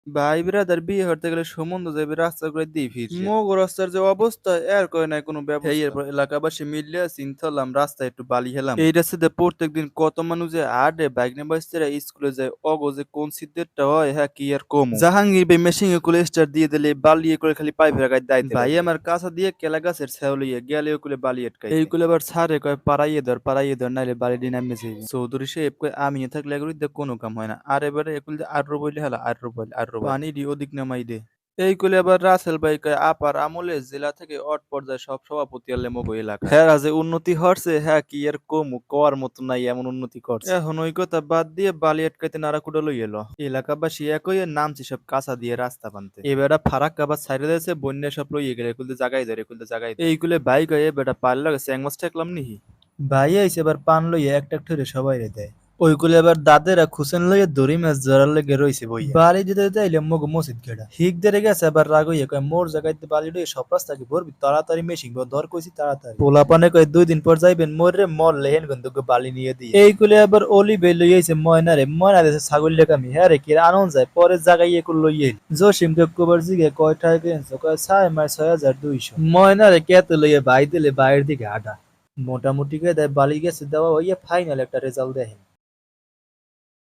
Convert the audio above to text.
ভাই ব্রাদার বিয়ে হতে গেলে সম্বন্ধ যাবে রাস্তা করে দিয়ে ফিরছে মগ রাস্তার যে অবস্থা এর করে নাই কোনো ব্যবস্থা। এরপর এলাকাবাসী মিললে চিন্তা হলাম রাস্তায় একটু বালি হেলাম। এই রাস্তাতে প্রত্যেকদিন কত মানুষ যে আডে বাইক নিয়ে বাচ্চারা স্কুলে যায় অগো যে কোন সিদ্ধেরটা হয় হ্যাঁ কি আর কম জাহাঙ্গীর ভাই মেশিন কুলে স্টার দিয়ে দিলে বালি এ করে খালি পাইপ রাখায় দাইতে ভাই আমার কাছা দিয়ে কেলা গাছের ছাউলিয়ে গেলে কুলে বালি আটকাই এই কুলে আবার ছাড়ে কয় পাড়াইয়ে ধর নাইলে বালি দিয়ে নামে যাইবে চৌধুরী সাহেব কয় আমি থাকলে এগুলি কোনো কাম হয় না আর এবারে এগুলি আর বইলে হলো আর পানি দি ওদিক নামাই দে এই কইলে আবার রাসেল ভাই কয় আপার আমলে জেলা থেকে অট পর্যায়ে সব সভাপতি আলে মগো এলাকা হ্যাঁ যে উন্নতি হচ্ছে হ্যাঁ কি আর কম কর মতো নাই এমন উন্নতি করছে এখন ওই কথা বাদ দিয়ে বালি আটকাইতে নারাকুডা লই এলো এলাকাবাসী একই নামছি সব কাঁচা দিয়ে রাস্তা বানতে এবারে ফারাক আবার ছাইড়ে দিয়েছে বন্যা সব লইয়ে গেলে কুলতে জাগাই এই কুলে ভাই কয় এ বেটা পারলে স্যাং মাছ ঠেকলাম নিহি ভাই আইছে এবার পান লইয়া একটা ঠরে সবাই রে দেয় ওইগুলো এবার দাদেরা খুসেন লইয়া দড়ি মাছ ধরার লেগে রইছে বইয়া বালি দিতে দিতে আইলে মগ মসজিদ গেড়া হিক দেরে গেছে এবার রাগ হইয়া কয় মোর জায়গাতে বালি লইয়া সব রাস্তাকে ভরবি তাড়াতাড়ি মেশিন ধর কইছি তাড়াতাড়ি পোলা পানে কয় 2 দিন পর যাইবেন মোর রে মর লেহেন গন্ধকে বালি নিয়ে দিয়ে এইগুলো এবার অলি বেল লইয়াছে ময়না দেশে ছাগল লেকামি হ্যাঁ রে কি আনন্দ যায় পরে জায়গায় একু লইয়ে জসিমকে কবার জিগে কয় টাকা কিনছো কয় 6200 ময়না রে কেতে লইয়া ভাই দিলে বাইরের দিকে আডা মোটামুটি কে দেয় বালি গেছে দেওয়া হইয়া ফাইনাল একটা রেজাল্ট দেখেন